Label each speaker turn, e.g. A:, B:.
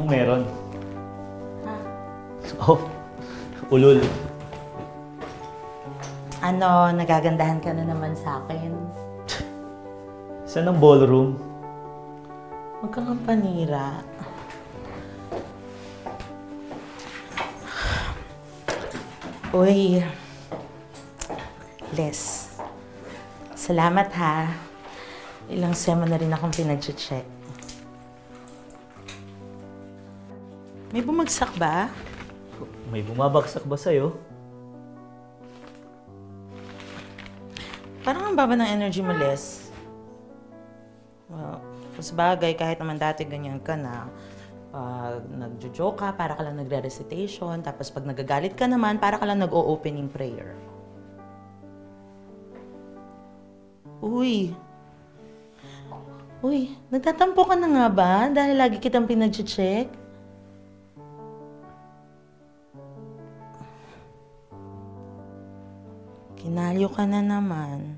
A: Anong meron?
B: Ha?
A: Oh, ulol.
B: Ano, nagagandahan ka na naman sa akin?
A: Saan ang ballroom?
B: Huwag kang ang panira. Uy, Les. Salamat ha. Ilang sema na rin akong pinag-check. May bumagsak ba?
A: May bumabagsak ba sa'yo?
B: Parang ang baba ng energy mo, Les. Well, mas bagay kahit naman dati ganyan ka na. Nagjo-joke ka, para ka lang nagre-recitation. Tapos pag nagagalit ka naman, para ka lang nag-o-opening prayer. Uy, nagtatampo ka na nga ba? Dahil lagi kitang pinag-check? Kinalyo ka na naman.